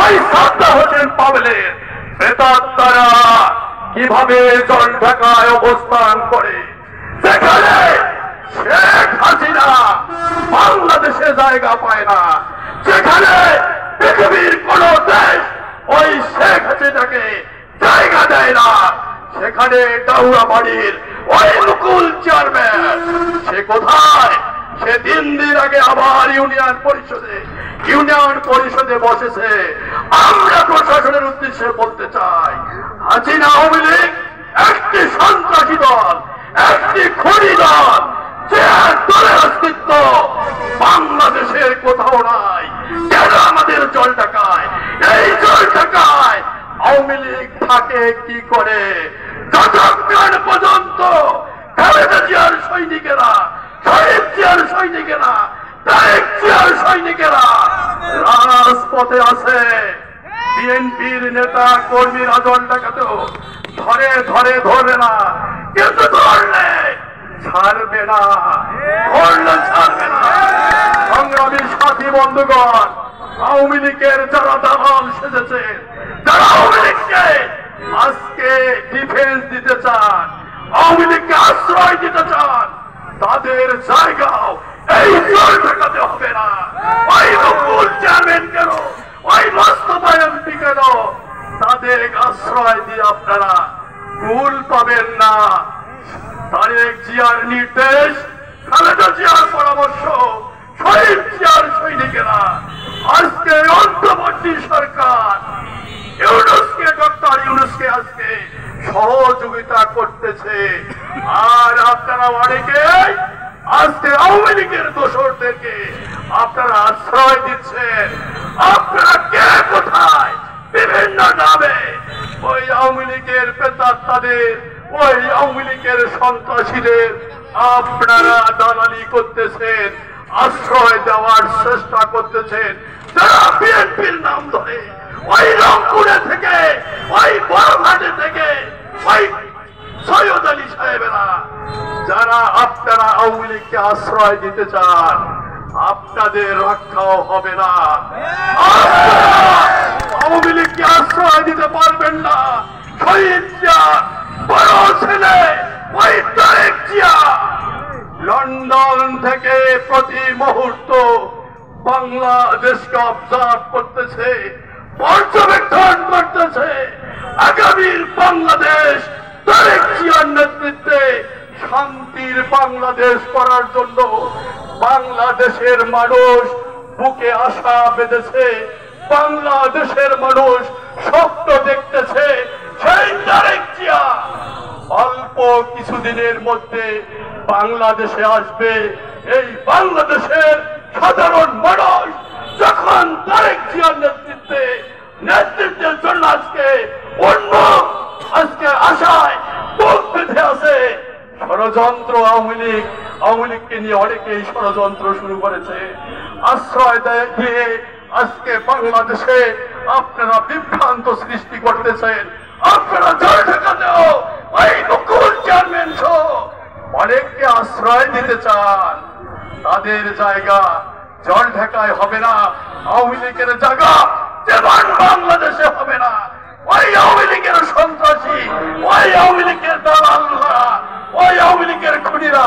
ওই সাদ্দাম হোসেন পাবেলের প্রেতাত্মারা কিভাবে জল ঢাকায় অবস্থান করে, যেখানে শেখ হাসিনা বাংলাদেশে জায়গা পায় না, যেখানে পৃথিবীর কোন দেশ ওই শেখ হাসিনাকে জায়গা দেয় না, সেখানে ডাউরাবাড়ির ওই মুকুল চেয়ারম্যান সে কোথায়? সে দিন আগে আবার ইউনিয়ন পরিষদে বসেছে। আমরা প্রশাসনের উদ্দেশ্যে বলতে চাই, হাসিনা আওয়ামী লীগ একটি সন্ত্রাসী দল, একটি খুনি দল, যে দলের অস্তিত্ব বাংলাদেশের কোথাও নাই। কেন আমাদের জল ঢাকায়? এই জল ঢাকায় আওয়ামী লীগ থাকে কি করে? যতক্ষণ পর্যন্ত খালেদা জিয়ার সৈনিকেরা, শহীদ জিয়ার সৈনিকেরা, তারেক জিয়ার সৈনিকেরা রাজপথে আছে, বিএনপির নেতা কর্মীরা জল ঢাকাতেও ধরবে না, কিন্তু ধরলে ছাড়বে না, ধরলে ছাড়বে না। সংগ্রামী সাথী বন্ধুগণ, আওয়ামী লীগের যারা দালাল সেজেছে, যারা আওয়ামী লীগকে আজকে ডিফেন্স দিতে চান, আওয়ামী লীগকে আশ্রয় দিতে চান, তাদের জায়গাও এই জল ঢাকাতে হবে না। ওই মুকুল চেয়ারম্যান কেন, ওই মোস্তফা এমপি কেন, তাদের আশ্রয় দিয়ে আপনারা কুল পাবেন না। তারেক জিয়ার নির্দেশ, খালেদা জিয়ার পরামর্শ, শহীদ জিয়ার সৈনিকেরা আজকে অন্তর্বর্তী সরকার ডক্টর ইউনূসকে আজকে সহযোগিতা করতেছে। আর আপনারা অনেকে আজকে আওয়ামী লীগের দোসরদেরকে আপনারা আশ্রয় দিচ্ছেন। আপনারা কে কোথায় বিভিন্ন নামে ওই আওয়ামী লীগের প্রেতাত্মাদের, ওই আওয়ামী লীগের সন্ত্রাসীদের আপনারা দালালি করতেছেন, আশ্রয় দেওয়ার চেষ্টা করতেছেন। যারা বিএনপির নাম ধরে ওই রংপুরে থেকে, ওই বড়ঘাটে থেকে, ওই সৈয়দ আলী সাহেবেরা, যারা আপনারা আওয়ামী লীগকে আশ্রয় দিতে চান, আপনাদের রক্ষাও হবে না। আওয়ামী লীগকে আশ্রয় দিতে পারবেন না। শহীদ জিয়া বড় ছেলে ওই তারেক জিয়া লন্ডন থেকে প্রতি মুহূর্ত বাংলাদেশকে অবজার্ভ করতেছে, পর্যবেক্ষণ করতেছে। আগামীর বাংলাদেশ তারেক জিয়ার নেতৃত্বে শান্তির বাংলাদেশ করার জন্য বাংলাদেশের মানুষ বুকে আশা বেঁধেছে, বাংলাদেশের মানুষ স্বপ্ন দেখতেছে। সেই তারেক জিয়া অল্প কিছুদিনের মধ্যে বাংলাদেশে আসবে। এই বাংলাদেশের সাধারণ মানুষ যখন তারেক জিয়ার নেতৃত্বের জন্য আজকে উন্মুখ, আজকে আশায় বুক বেঁধে আছে। ষড়যন্ত্র আওয়ামী লীগকে নিয়ে অনেকেই ষড়যন্ত্র শুরু করেছে। আশ্রয় দিয়ে আজকে বাংলাদেশে আপনারা বিভ্রান্ত সৃষ্টি করতেছেন। আপনারা জল ঢাকাতেও ওই মুকুল চেয়ারম্যান সহ অনেককে আশ্রয় দিতে চান, তাদের জায়গা জল ঢাকায় হবে না। আওয়ামী লীগের জায়গা যেমন বাংলাদেশে হবে না। ওই আওয়ামী লীগের সন্ত্রাসী, ওই আওয়ামী লীগের দালালরা, ওই আওয়ামী লীগের খুনিরা